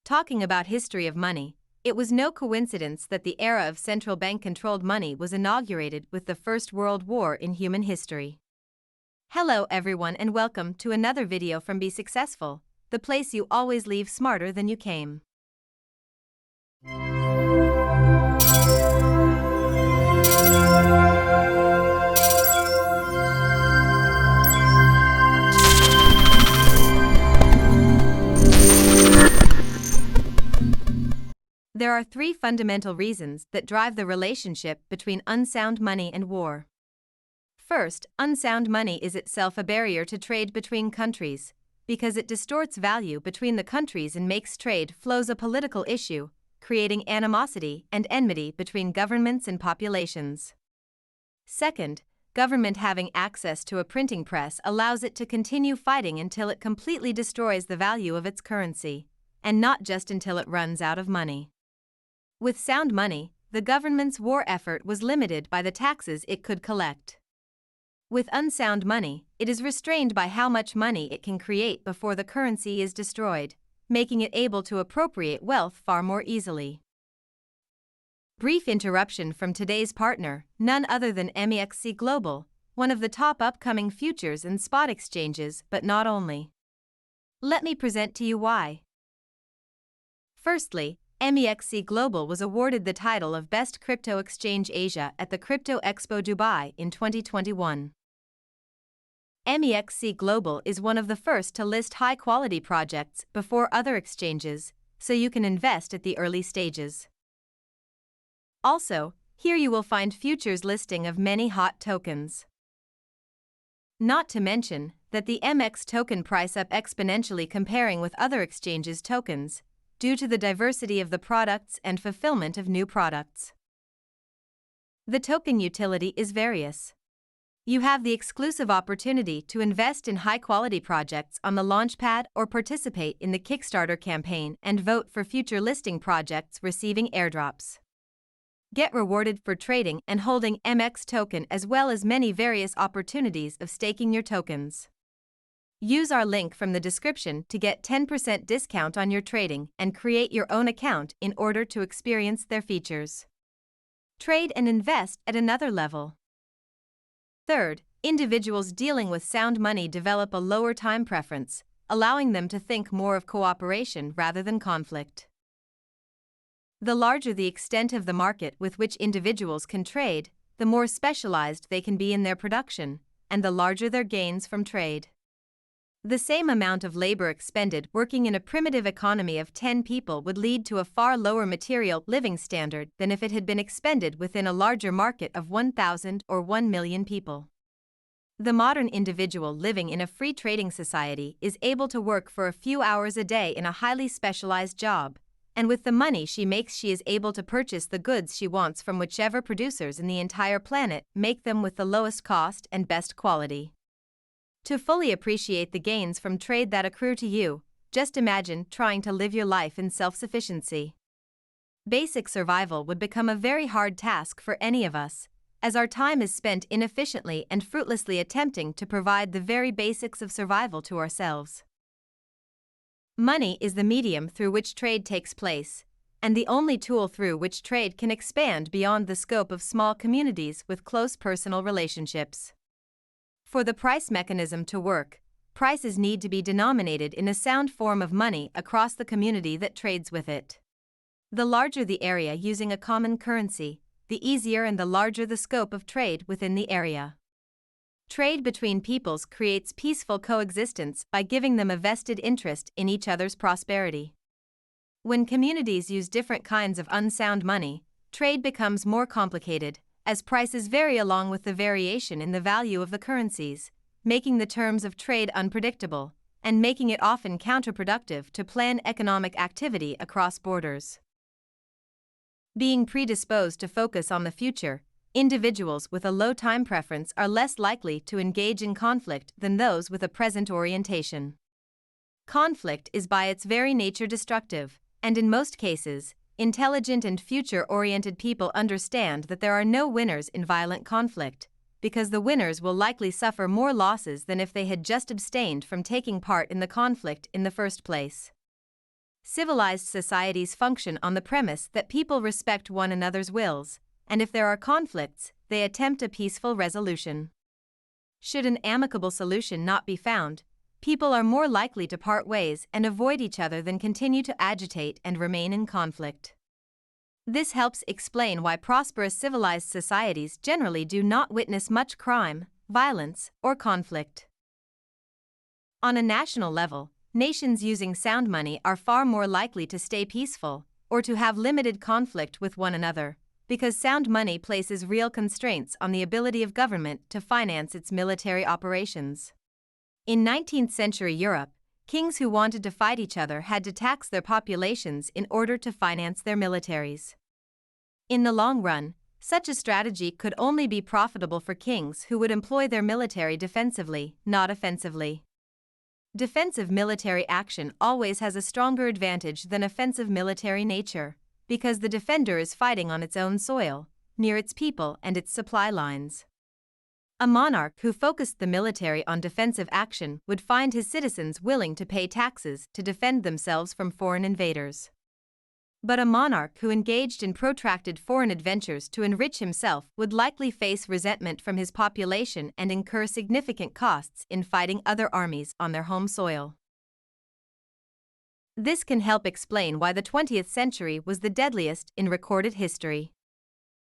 Talking about history of money, it was no coincidence that the era of central bank-controlled money was inaugurated with the First World War in human history. Hello everyone and welcome to another video from Be Successful, the place you always leave smarter than you came. There are three fundamental reasons that drive the relationship between unsound money and war. First, unsound money is itself a barrier to trade between countries, because it distorts value between the countries and makes trade flows a political issue, creating animosity and enmity between governments and populations. Second, government having access to a printing press allows it to continue fighting until it completely destroys the value of its currency, and not just until it runs out of money. With sound money, the government's war effort was limited by the taxes it could collect. With unsound money, it is restrained by how much money it can create before the currency is destroyed, making it able to appropriate wealth far more easily. Brief interruption from today's partner, none other than MEXC Global, one of the top upcoming futures and spot exchanges, but not only. Let me present to you why. Firstly, MEXC Global was awarded the title of Best Crypto Exchange Asia at the Crypto Expo Dubai in 2021. MEXC Global is one of the first to list high-quality projects before other exchanges, so you can invest at the early stages. Also, here you will find futures listing of many hot tokens. Not to mention that the MX token price up exponentially comparing with other exchanges' tokens, due to the diversity of the products and fulfillment of new products. The token utility is various. You have the exclusive opportunity to invest in high-quality projects on the Launchpad or participate in the Kickstarter campaign and vote for future listing projects receiving airdrops. Get rewarded for trading and holding MX token as well as many various opportunities of staking your tokens. Use our link from the description to get 10% discount on your trading and create your own account in order to experience their features. Trade and invest at another level. Third, individuals dealing with sound money develop a lower time preference, allowing them to think more of cooperation rather than conflict. The larger the extent of the market with which individuals can trade, the more specialized they can be in their production, and the larger their gains from trade. The same amount of labor expended working in a primitive economy of 10 people would lead to a far lower material living standard than if it had been expended within a larger market of 1,000 or 1 million people. The modern individual living in a free trading society is able to work for a few hours a day in a highly specialized job, and with the money she makes she is able to purchase the goods she wants from whichever producers in the entire planet make them with the lowest cost and best quality. To fully appreciate the gains from trade that accrue to you, just imagine trying to live your life in self-sufficiency. Basic survival would become a very hard task for any of us, as our time is spent inefficiently and fruitlessly attempting to provide the very basics of survival to ourselves. Money is the medium through which trade takes place, and the only tool through which trade can expand beyond the scope of small communities with close personal relationships. For the price mechanism to work, prices need to be denominated in a sound form of money across the community that trades with it. The larger the area using a common currency, the easier and the larger the scope of trade within the area. Trade between peoples creates peaceful coexistence by giving them a vested interest in each other's prosperity. When communities use different kinds of unsound money, trade becomes more complicated, as prices vary along with the variation in the value of the currencies, making the terms of trade unpredictable, and making it often counterproductive to plan economic activity across borders. Being predisposed to focus on the future, individuals with a low time preference are less likely to engage in conflict than those with a present orientation. Conflict is by its very nature destructive, and in most cases, intelligent and future-oriented people understand that there are no winners in violent conflict, because the winners will likely suffer more losses than if they had just abstained from taking part in the conflict in the first place. Civilized societies function on the premise that people respect one another's wills, and if there are conflicts, they attempt a peaceful resolution. Should an amicable solution not be found, people are more likely to part ways and avoid each other than continue to agitate and remain in conflict. This helps explain why prosperous civilized societies generally do not witness much crime, violence, or conflict. On a national level, nations using sound money are far more likely to stay peaceful or to have limited conflict with one another, because sound money places real constraints on the ability of government to finance its military operations. In 19th century Europe, kings who wanted to fight each other had to tax their populations in order to finance their militaries. In the long run, such a strategy could only be profitable for kings who would employ their military defensively, not offensively. Defensive military action always has a stronger advantage than offensive military nature, because the defender is fighting on its own soil, near its people and its supply lines. A monarch who focused the military on defensive action would find his citizens willing to pay taxes to defend themselves from foreign invaders. But a monarch who engaged in protracted foreign adventures to enrich himself would likely face resentment from his population and incur significant costs in fighting other armies on their home soil. This can help explain why the 20th century was the deadliest in recorded history.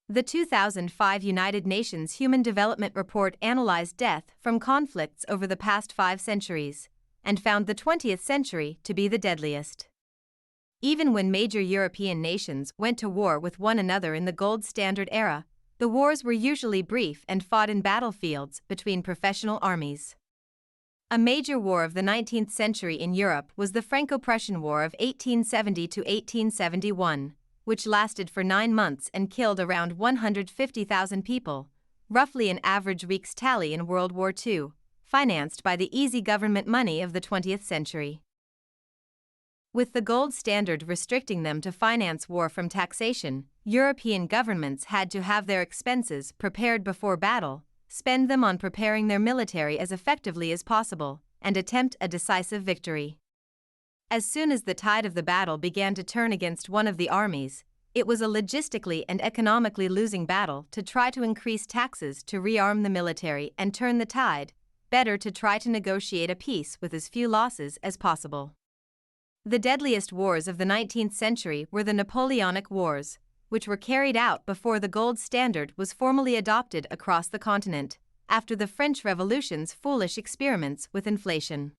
The 2005 United Nations Human Development Report analyzed death from conflicts over the past 5 centuries and found the 20th century to be the deadliest. Even when major European nations went to war with one another in the gold standard era, the wars were usually brief and fought in battlefields between professional armies. A major war of the 19th century in Europe was the Franco-Prussian War of 1870 to 1871, which lasted for 9 months and killed around 150,000 people, roughly an average week's tally in World War II, financed by the easy government money of the 20th century. With the gold standard restricting them to finance war from taxation, European governments had to have their expenses prepared before battle, spend them on preparing their military as effectively as possible, and attempt a decisive victory. As soon as the tide of the battle began to turn against one of the armies, it was a logistically and economically losing battle to try to increase taxes to rearm the military and turn the tide, better to try to negotiate a peace with as few losses as possible. The deadliest wars of the 19th century were the Napoleonic Wars, which were carried out before the gold standard was formally adopted across the continent, after the French Revolution's foolish experiments with inflation.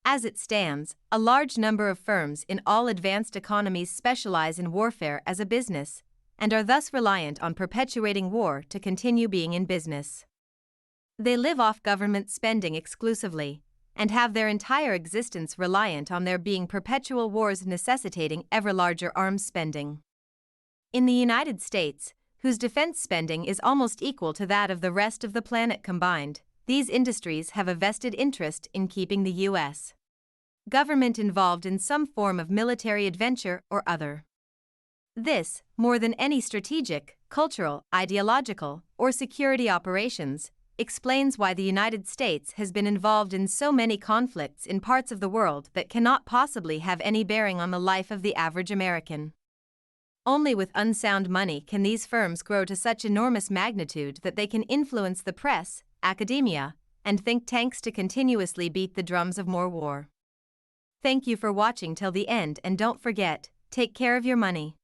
As it stands, a large number of firms in all advanced economies specialize in warfare as a business, and are thus reliant on perpetuating war to continue being in business. They live off government spending exclusively, and have their entire existence reliant on there being perpetual wars necessitating ever larger arms spending. In the United States, whose defense spending is almost equal to that of the rest of the planet combined, these industries have a vested interest in keeping the U.S. government involved in some form of military adventure or other. This, more than any strategic, cultural, ideological, or security operations, explains why the United States has been involved in so many conflicts in parts of the world that cannot possibly have any bearing on the life of the average American. Only with unsound money can these firms grow to such enormous magnitude that they can influence the press, academia, and think tanks to continuously beat the drums of more war. Thank you for watching till the end, and don't forget, take care of your money.